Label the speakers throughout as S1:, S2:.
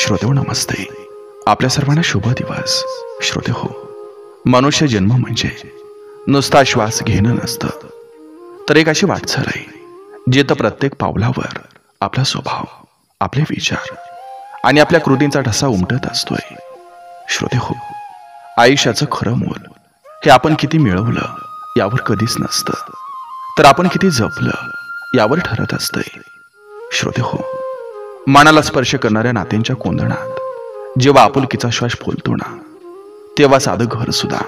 S1: श्रोतेहो नमस्ते. आपल्या सर्वांना शुभ दिवस. श्रोते हो, मनुष्य जन्म म्हणजे नुसता श्वास घेणं नसतं, तर एक अशी वाटचाल आहे जिथं प्रत्येक पावलावर आपला स्वभाव, आपले विचार आणि आपल्या कृतींचा ठसा उमटत असतोय. श्रोते हो, आयुष्याचं खरं मोल हे आपण किती मिळवलं यावर कधीच नसतं, तर आपण किती जपलं यावर ठरत असतंय. श्रोते हो, मनाला स्पर्श करणाऱ्या नात्यांच्या कोंदणात जेव्हा आपुलकीचा श्वास फुलतो ना, तेव्हा साधं घर सुद्धा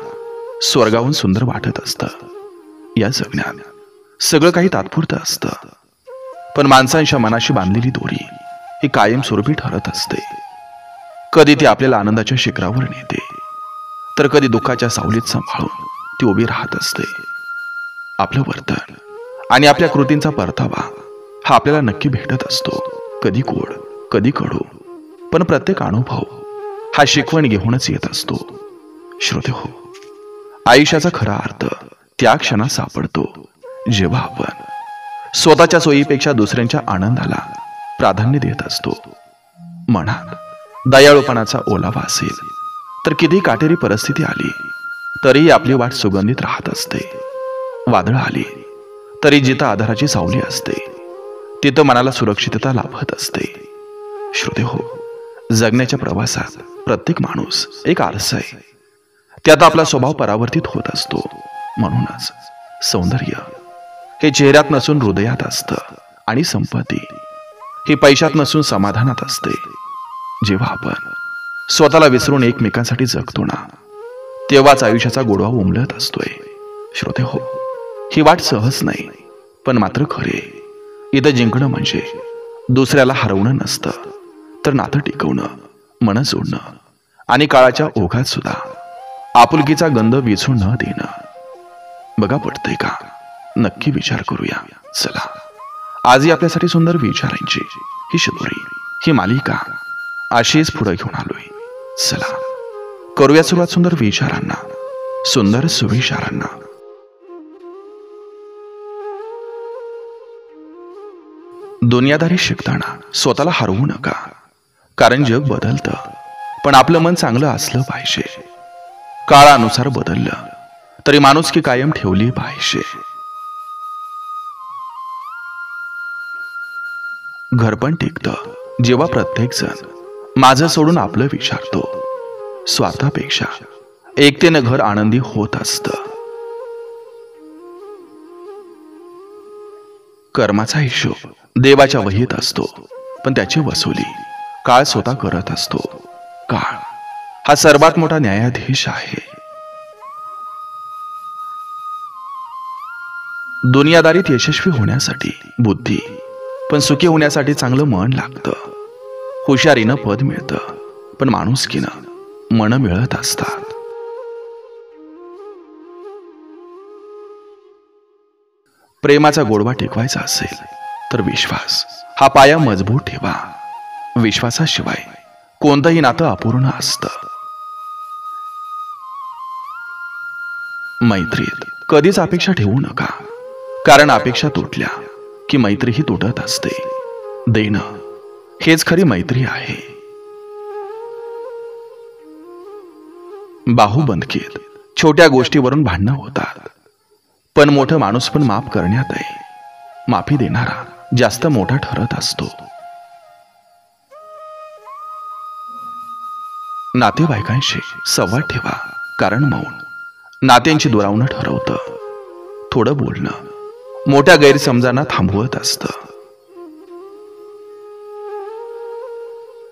S1: स्वर्गाहून सुंदर वाटत असतं. या जगण्यात सगळं काही तात्पुरतं असतं, पण माणसांच्या मनाशी बांधलेली दोरी ही कायमस्वरूपी ठरत असते. कधी ती आपल्याला आनंदाच्या शिखरावर नेते, तर कधी दुःखाच्या सावलीत सांभाळून ती उभी राहत असते. आपलं वर्तन आणि आपल्या कृतींचा परतावा हा आपल्याला नक्की भेटत असतो, कधी गोड कधी कडू, पण प्रत्येक अनुभव हा शिकवण घेऊनच येत असतो. श्रोते हो, आयुष्याचा खरा अर्थ त्या क्षणात सापडतो जेव्हा आपण स्वतःच्या सोयीपेक्षा दुसऱ्यांच्या आनंदाला प्राधान्य देत असतो. मनात दयाळूपणाचा ओलावा असेल तर किती काटेरी परिस्थिती आली तरीही आपली वाट सुगंधित राहत असते. वादळ आली तरी जिथं आधाराची सावली असते तिथं मनाला सुरक्षितता लाभत असते. श्रोते हो, जगण्याच्या प्रवासात प्रत्येक माणूस एक आरसा आहे, त्यात आपला स्वभाव परावर्तित होत असतो. म्हणूनच सौंदर्य हे चेहऱ्यात नसून हृदयात असतं आणि संपत्ती ही पैशात नसून समाधानात असते. जेव्हा आपण स्वतःला विसरून एकमेकांसाठी जगतो ना, तेव्हाच आयुष्याचा गोडवा उमलत असतोय. श्रोते हो, ही वाट सहज नाही, पण मात्र खरे. इथं जिंकणं म्हणजे दुसऱ्याला हरवणं नसतं, तर नातं टिकवणं, मन जोडणं आणि काळाच्या ओघात सुद्धा आपुलकीचा गंध विझू न देणं. बघा, पडतंय का? नक्की विचार करूया. चला, आजही आपल्यासाठी सुंदर विचारांची ही शिदोरी, ही मालिका अशीच पुढे घेऊन आलोय. चला, करूया सुरुवात सुंदर विचारांना, सुंदर सुविचारांना. दुनियादारी शिकताना स्वतःला हरवू नका, कारण जग बदलतं, पण आपलं मन चांगलं असलं पाहिजे. काळानुसार बदललं तरी माणुसकी कायम ठेवली पाहिजे. घर पण टिकतं जेव्हा प्रत्येक जण माझं सोडून आपलं विचारतो. स्वार्थापेक्षा एकतेनं घर आनंदी होत असतं. कर्माचा हिशोब देवाच्या वहीत असतो, पण त्याची वसुली काळ स्वतः करत असतो. काळ हा सर्वात मोठा न्यायाधीश आहे. दुनियादारीत यशस्वी होण्यासाठी बुद्धी, पण सुखी होण्यासाठी चांगलं मन लागतं. हुशारीनं पद मिळतं, पण माणुसकीनं मन मिळत असतात. प्रेमाचा गोडवा टिकवायचा असेल तर विश्वास हा पाया मजबूत ठेवा. विश्वासाशिवाय कोणतंही नातं अपूर्ण असतं. मैत्रीत कधीच अपेक्षा ठेवू नका, कारण अपेक्षा तुटल्या की मैत्रीही तुटत असते. देणं हेच खरी मैत्री आहे. बाहुबंदकीत छोट्या गोष्टीवरून भांडणं होतात, पण मोठं माणूस पण माफ करण्यात आहे. माफी देणारा जास्त मोठा ठरत असतो. नातेवाईकांशी संवाद ठेवा, कारण मौन नात्यांची दुरावणं ठरवतं. थोडं बोलणं मोठ्या गैरसमजांना थांबवत असतं.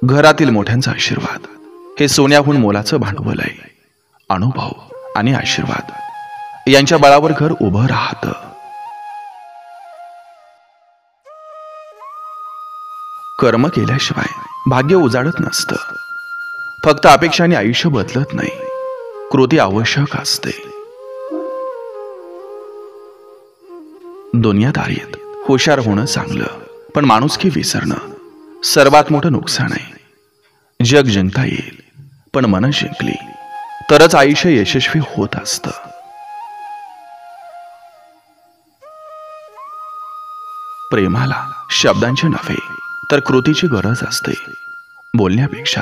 S1: घरातील मोठ्यांचा आशीर्वाद हे सोन्याहून मोलाचं भांडवल आहे. अनुभव आणि आशीर्वाद यांच्या बळावर घर उभं राहतं. कर्म केल्याशिवाय भाग्य उजाडत नसतं. फक्त अपेक्षाने आयुष्य बदलत नाही, कृती आवश्यक असते. दुनियादारीत हुशार होणं चांगलं, पण माणुसकी विसरणं सर्वात मोठं नुकसान आहे. जग जिंकता येईल, पण मन जिंकली तरच आयुष्य यशस्वी होत असतं. प्रेमाला शब्दांची नव्हे तर कृतीची गरज असते. बोलण्यापेक्षा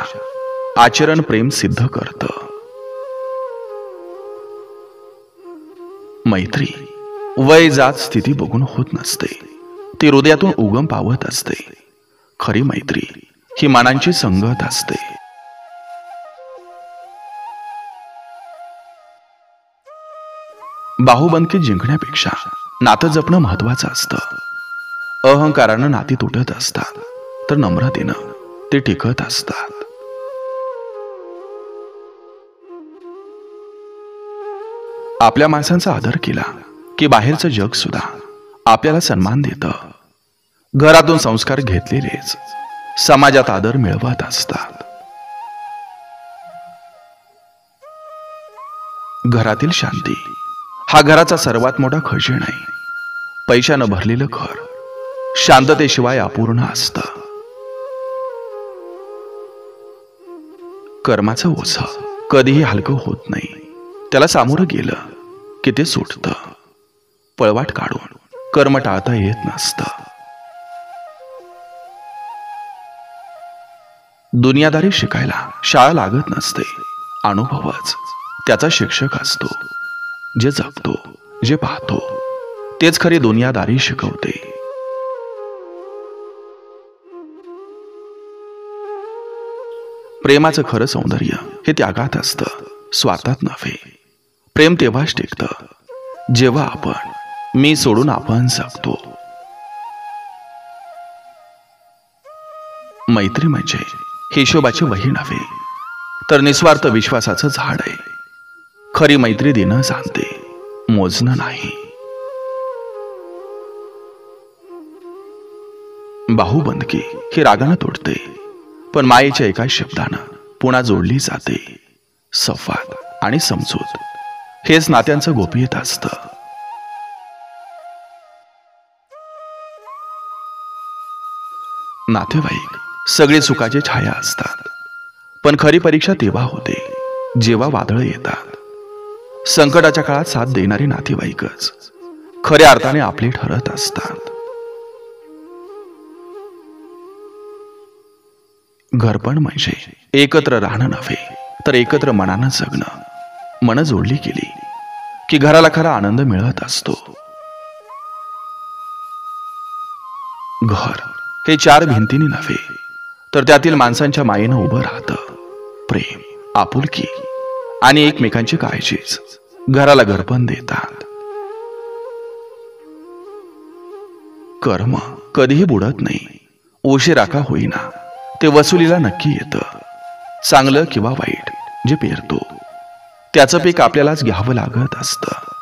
S1: आचरण प्रेम सिद्ध करतं. मैत्री वय जात स्थिती बघून होत नसते, ती हृदयातून उगम पावत असते. खरी मैत्री ही मनांची संगत असते. बाहुबंदकी जिंकण्यापेक्षा नातं जपणं महत्वाचं असतं. अहंकारानं नाती तुटत असतात, तर नम्रतेनं ते टिकत असतात. आपल्या माणसांचा आदर केला की बाहेरचं जग सुद्धा आपल्याला सन्मान देतं. घरातून संस्कार घेतलेलेच समाजात आदर मिळवत असतात. घरातील शांती हा घराचा सर्वात मोठा खजिना आहे. पैशानं भरलेलं घर शांततेशिवाय अपूर्ण असतं. कर्माचं ओझं कधीही हलकं होत नाही. त्याला सामोरं गेलं की ते सुटतं. पळवाट काढून कर्म टाळता येत नसतं. दुनियादारी शिकायला शाळा लागत नसते. अनुभवच त्याचा शिक्षक असतो. जे जगतो, जे पाहतो, तेच खरी दुनियादारी शिकवते. प्रेमाचं खरं सौंदर्य हे त्यागात असतं, स्वार्थात नव्हे. प्रेम तेव्हाच टिकतं जेव्हा आपण मी सोडून आपण जगतो. मैत्री म्हणजे हिशोबाची वही नव्हे, तर निस्वार्थ विश्वासाचं झाड आहे. खरी मैत्री देणं जाणते, मोजणं नाही. बाहुबंदकी ही रागानं तोडते, पण मायेच्या एका शब्दानं पुन्हा जोडली जाते. संवाद आणि समजूत हेच नात्यांचं गोपनीयता असतं. नातेवाईक सगळे सुखाचे छाया असतात, पण खरी परीक्षा तेव्हा होते जेव्हा वादळ येतात. संकटाच्या काळात साथ देणारे नातेवाईकच खऱ्या अर्थाने आपले ठरत असतात. घरपण म्हणजे एकत्र राहणं नव्हे, तर एकत्र मनानं जगणं. मन जोडली गेली की घराला खरा आनंद मिळत असतो. घर हे चार भिंतींनी नव्हे, तर त्यातील माणसांच्या मायेनं उभं राहतं. प्रेम, आपुलकी आणि एकमेकांची काळजीच घराला घरपण देतात. कर्म कधीही बुडत नाही. उशिरा का होईना ते वसुलीला नक्की येतं. चांगलं किंवा वाईट जे पेरतो त्याचं पीक आपल्यालाच घ्यावं लागत असतं.